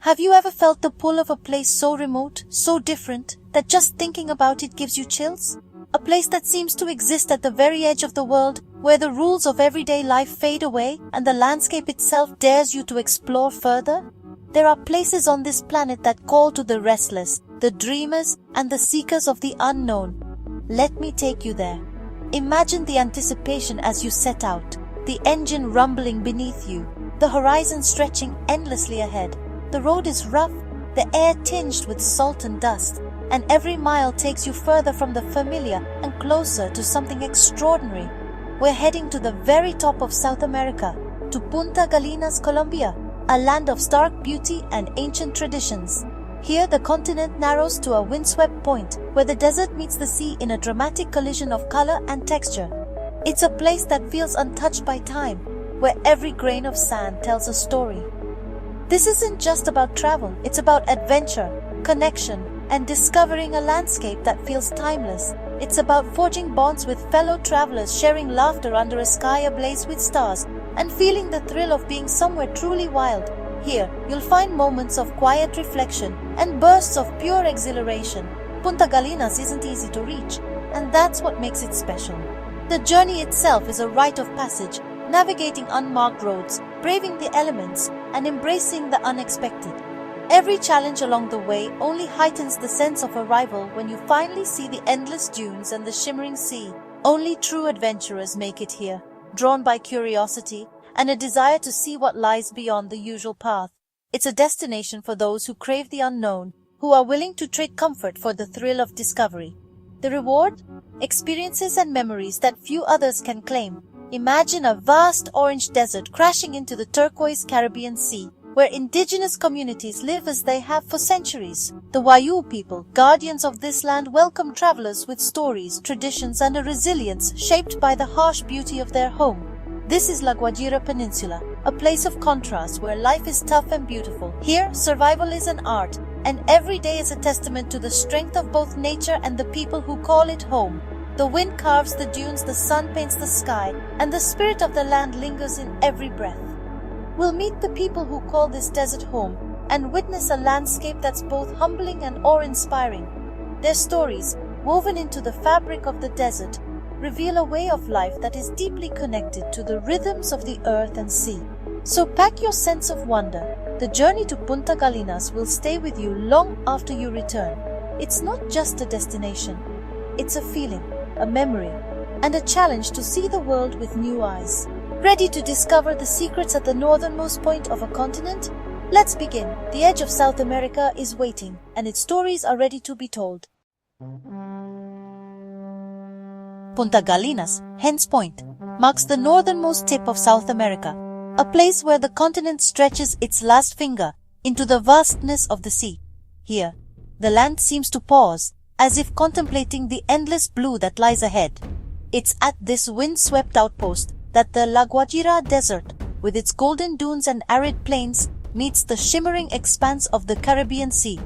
Have you ever felt the pull of a place so remote, so different, that just thinking about it gives you chills? A place that seems to exist at the very edge of the world, where the rules of everyday life fade away and the landscape itself dares you to explore further? There are places on this planet that call to the restless, the dreamers, and the seekers of the unknown. Let me take you there. Imagine the anticipation as you set out, the engine rumbling beneath you, the horizon stretching endlessly ahead. The road is rough, the air tinged with salt and dust, and every mile takes you further from the familiar and closer to something extraordinary. We're heading to the very top of South America, to Punta Gallinas, Colombia, a land of stark beauty and ancient traditions. Here the continent narrows to a windswept point, where the desert meets the sea in a dramatic collision of color and texture. It's a place that feels untouched by time, where every grain of sand tells a story. This isn't just about travel, it's about adventure, connection, and discovering a landscape that feels timeless. It's about forging bonds with fellow travelers, sharing laughter under a sky ablaze with stars, and feeling the thrill of being somewhere truly wild. Here, you'll find moments of quiet reflection and bursts of pure exhilaration. Punta Gallinas isn't easy to reach, and that's what makes it special. The journey itself is a rite of passage, navigating unmarked roads, braving the elements, and embracing the unexpected. Every challenge along the way only heightens the sense of arrival when you finally see the endless dunes and the shimmering sea. Only true adventurers make it here, drawn by curiosity and a desire to see what lies beyond the usual path. It's a destination for those who crave the unknown, who are willing to trade comfort for the thrill of discovery. The reward? Experiences and memories that few others can claim. Imagine a vast orange desert crashing into the turquoise Caribbean Sea, where indigenous communities live as they have for centuries. The Wayuu people, guardians of this land, welcome travelers with stories, traditions, and a resilience shaped by the harsh beauty of their home. This is La Guajira Peninsula, a place of contrast where life is tough and beautiful. Here, survival is an art, and every day is a testament to the strength of both nature and the people who call it home. The wind carves the dunes, the sun paints the sky, and the spirit of the land lingers in every breath. We'll meet the people who call this desert home and witness a landscape that's both humbling and awe-inspiring. Their stories, woven into the fabric of the desert, reveal a way of life that is deeply connected to the rhythms of the earth and sea. So pack your sense of wonder. The journey to Punta Gallinas will stay with you long after you return. It's not just a destination. It's a feeling, a memory, and a challenge to see the world with new eyes. Ready to discover the secrets at the northernmost point of a continent? Let's begin. The edge of South America is waiting, and its stories are ready to be told. Punta Gallinas, Hens Point, marks the northernmost tip of South America, a place where the continent stretches its last finger into the vastness of the sea. Here, the land seems to pause, as if contemplating the endless blue that lies ahead. It's at this wind-swept outpost that the La Guajira Desert, with its golden dunes and arid plains, meets the shimmering expanse of the Caribbean Sea.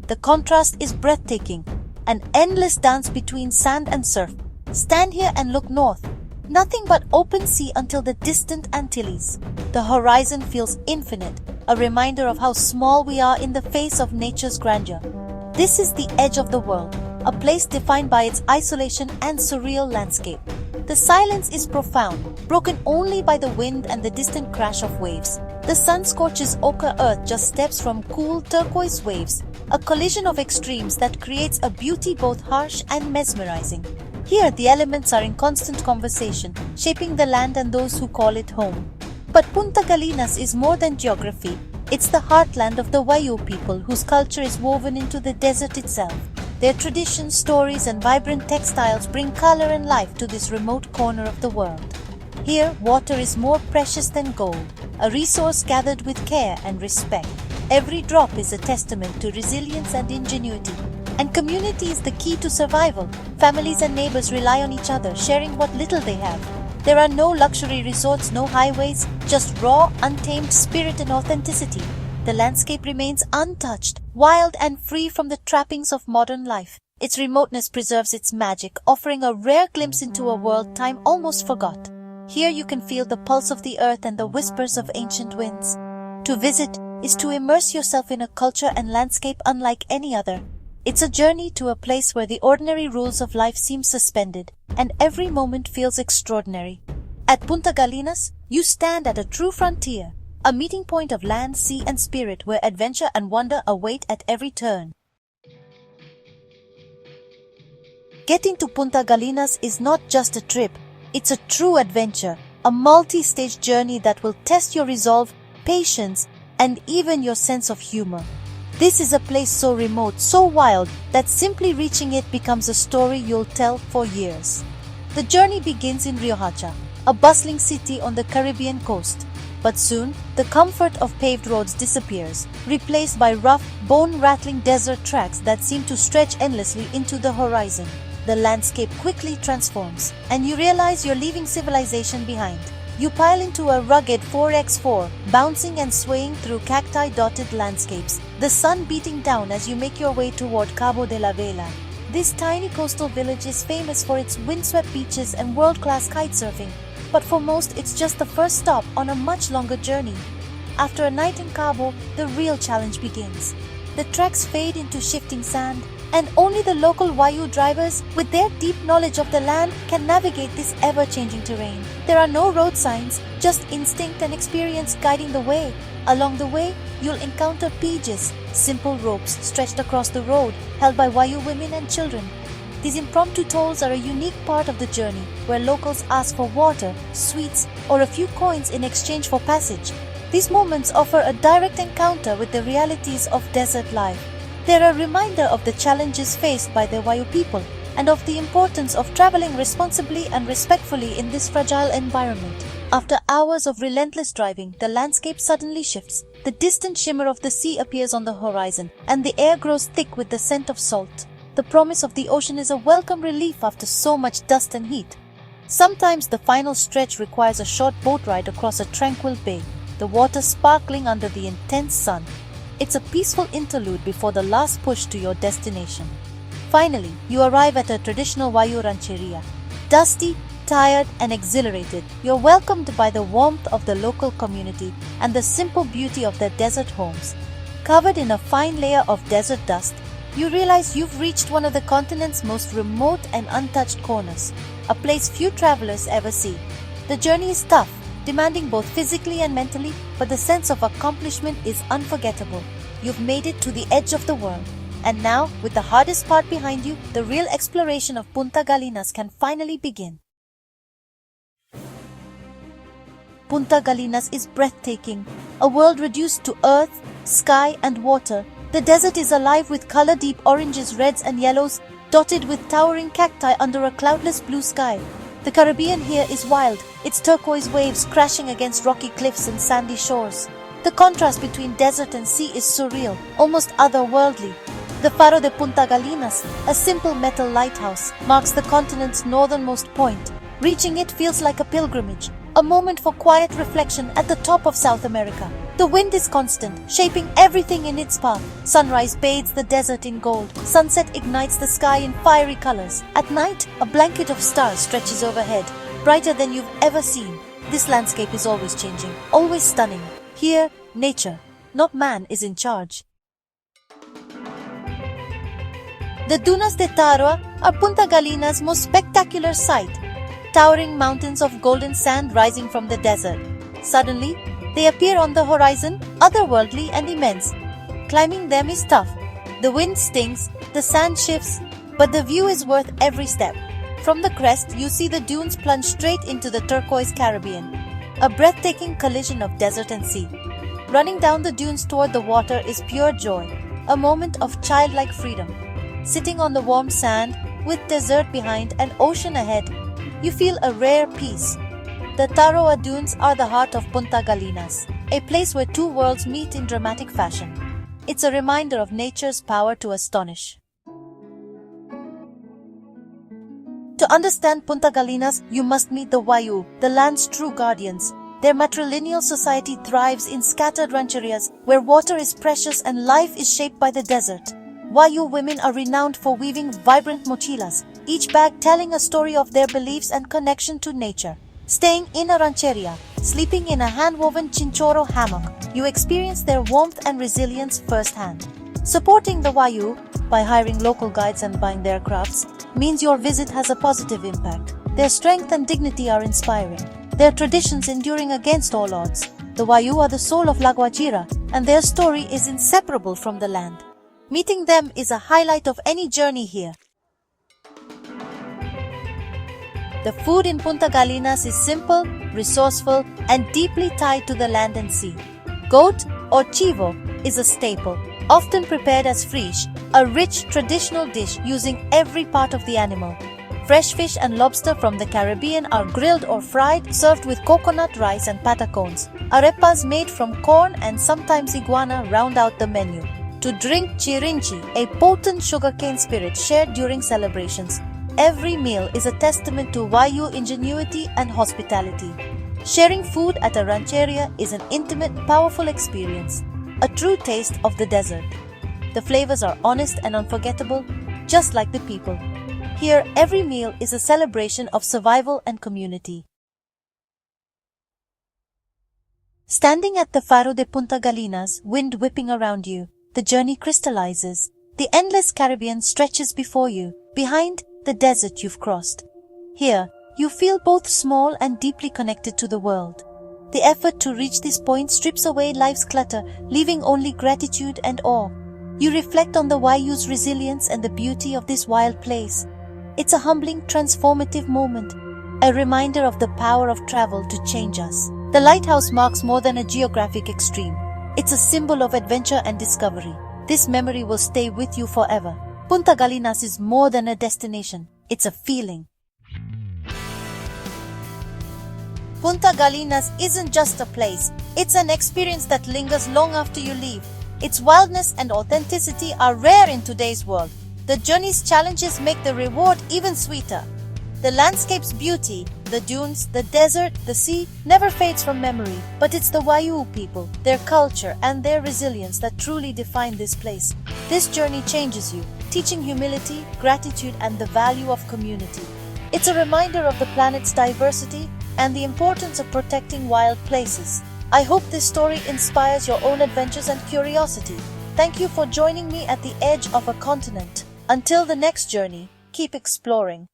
The contrast is breathtaking, an endless dance between sand and surf. Stand here and look north. Nothing but open sea until the distant Antilles. The horizon feels infinite, a reminder of how small we are in the face of nature's grandeur. This is the edge of the world, a place defined by its isolation and surreal landscape. The silence is profound, broken only by the wind and the distant crash of waves. The sun scorches ochre earth just steps from cool turquoise waves, a collision of extremes that creates a beauty both harsh and mesmerizing. Here, the elements are in constant conversation, shaping the land and those who call it home. But Punta Gallinas is more than geography. It's the heartland of the Wayuu people, whose culture is woven into the desert itself. Their traditions, stories, and vibrant textiles bring color and life to this remote corner of the world. Here, water is more precious than gold, a resource gathered with care and respect. Every drop is a testament to resilience and ingenuity. And community is the key to survival. Families and neighbors rely on each other, sharing what little they have. There are no luxury resorts, no highways, just raw, untamed spirit and authenticity. The landscape remains untouched, wild and free from the trappings of modern life. Its remoteness preserves its magic, offering a rare glimpse into a world time almost forgot. Here you can feel the pulse of the earth and the whispers of ancient winds. To visit, is to immerse yourself in a culture and landscape unlike any other. It's a journey to a place where the ordinary rules of life seem suspended, and every moment feels extraordinary. At Punta Gallinas, you stand at a true frontier, a meeting point of land, sea, and spirit where adventure and wonder await at every turn. Getting to Punta Gallinas is not just a trip, it's a true adventure, a multi-stage journey that will test your resolve, patience, and even your sense of humor. This is a place so remote, so wild, that simply reaching it becomes a story you'll tell for years. The journey begins in Riohacha, a bustling city on the Caribbean coast. But soon, the comfort of paved roads disappears, replaced by rough, bone-rattling desert tracks that seem to stretch endlessly into the horizon. The landscape quickly transforms, and you realize you're leaving civilization behind. You pile into a rugged 4x4, bouncing and swaying through cacti-dotted landscapes, the sun beating down as you make your way toward Cabo de la Vela. This tiny coastal village is famous for its windswept beaches and world-class kitesurfing, but for most it's just the first stop on a much longer journey. After a night in Cabo, the real challenge begins. The tracks fade into shifting sand, and only the local Wayu drivers, with their deep knowledge of the land, can navigate this ever-changing terrain. There are no road signs, just instinct and experience guiding the way. Along the way, you'll encounter piges, simple ropes stretched across the road, held by Wayu women and children. These impromptu tolls are a unique part of the journey, where locals ask for water, sweets, or a few coins in exchange for passage. These moments offer a direct encounter with the realities of desert life. They're a reminder of the challenges faced by the Wayu people and of the importance of traveling responsibly and respectfully in this fragile environment. After hours of relentless driving, the landscape suddenly shifts. The distant shimmer of the sea appears on the horizon, and the air grows thick with the scent of salt. The promise of the ocean is a welcome relief after so much dust and heat. Sometimes the final stretch requires a short boat ride across a tranquil bay, the water sparkling under the intense sun. It's a peaceful interlude before the last push to your destination. Finally, you arrive at a traditional Wayu rancheria. Dusty, tired, and exhilarated, you're welcomed by the warmth of the local community and the simple beauty of their desert homes. Covered in a fine layer of desert dust, you realize you've reached one of the continent's most remote and untouched corners, a place few travelers ever see. The journey is tough, demanding both physically and mentally, but the sense of accomplishment is unforgettable. You've made it to the edge of the world. And now, with the hardest part behind you, the real exploration of Punta Gallinas can finally begin. Punta Gallinas is breathtaking, a world reduced to earth, sky, and water. The desert is alive with color-deep oranges, reds, and yellows, dotted with towering cacti under a cloudless blue sky. The Caribbean here is wild, its turquoise waves crashing against rocky cliffs and sandy shores. The contrast between desert and sea is surreal, almost otherworldly. The Faro de Punta Gallinas, a simple metal lighthouse, marks the continent's northernmost point. Reaching it feels like a pilgrimage, a moment for quiet reflection at the top of South America. The wind is constant, shaping everything in its path. Sunrise bathes the desert in gold. Sunset ignites the sky in fiery colors. At night, a blanket of stars stretches overhead, brighter than you've ever seen. This landscape is always changing, always stunning. Here, nature, not man, is in charge. The Dunas de Taroa are Punta Gallinas' most spectacular sight. Towering mountains of golden sand rising from the desert. Suddenly, they appear on the horizon, otherworldly and immense. Climbing them is tough. The wind stings, the sand shifts, but the view is worth every step. From the crest, you see the dunes plunge straight into the turquoise Caribbean, a breathtaking collision of desert and sea. Running down the dunes toward the water is pure joy, a moment of childlike freedom. Sitting on the warm sand, with desert behind and ocean ahead, you feel a rare peace. The Taroa Dunes are the heart of Punta Gallinas, a place where two worlds meet in dramatic fashion. It's a reminder of nature's power to astonish. To understand Punta Gallinas, you must meet the Wayu, the land's true guardians. Their matrilineal society thrives in scattered rancherias where water is precious and life is shaped by the desert. Wayu women are renowned for weaving vibrant mochilas, each bag telling a story of their beliefs and connection to nature. Staying in a rancheria, Sleeping in a hand-woven chinchorro hammock, you experience their warmth and resilience firsthand. Supporting the Wayuu by hiring local guides and buying their crafts means your visit has a positive impact. Their strength and dignity are inspiring, their traditions enduring against all odds. The Wayuu are the soul of La Guajira, and their story is inseparable from the land. Meeting them is a highlight of any journey here. The food in Punta Gallinas is simple, resourceful, and deeply tied to the land and sea. Goat or chivo is a staple, often prepared as friche, a rich traditional dish using every part of the animal. Fresh fish and lobster from the Caribbean are grilled or fried, served with coconut rice and patacones. Arepas made from corn and sometimes iguana round out the menu. To drink chirinchi, a potent sugarcane spirit shared during celebrations. Every meal is a testament to Wayuu ingenuity and hospitality. Sharing food at a rancheria is an intimate, powerful experience, a true taste of the desert. The flavors are honest and unforgettable, just like the people. Here, every meal is a celebration of survival and community. Standing at the Faro de Punta Gallinas, wind whipping around you, the journey crystallizes. The endless Caribbean stretches before you, behind the desert you've crossed. Here, you feel both small and deeply connected to the world. The effort to reach this point strips away life's clutter, leaving only gratitude and awe. You reflect on the Wayuu's resilience and the beauty of this wild place. It's a humbling, transformative moment, a reminder of the power of travel to change us. The lighthouse marks more than a geographic extreme. It's a symbol of adventure and discovery. This memory will stay with you forever. Punta Gallinas is more than a destination, it's a feeling. Punta Gallinas isn't just a place, it's an experience that lingers long after you leave. Its wildness and authenticity are rare in today's world. The journey's challenges make the reward even sweeter. The landscape's beauty, the dunes, the desert, the sea, never fades from memory. But it's the Wayuu people, their culture, and their resilience that truly define this place. This journey changes you, teaching humility, gratitude, and the value of community. It's a reminder of the planet's diversity and the importance of protecting wild places. I hope this story inspires your own adventures and curiosity. Thank you for joining me at the edge of a continent. Until the next journey, keep exploring.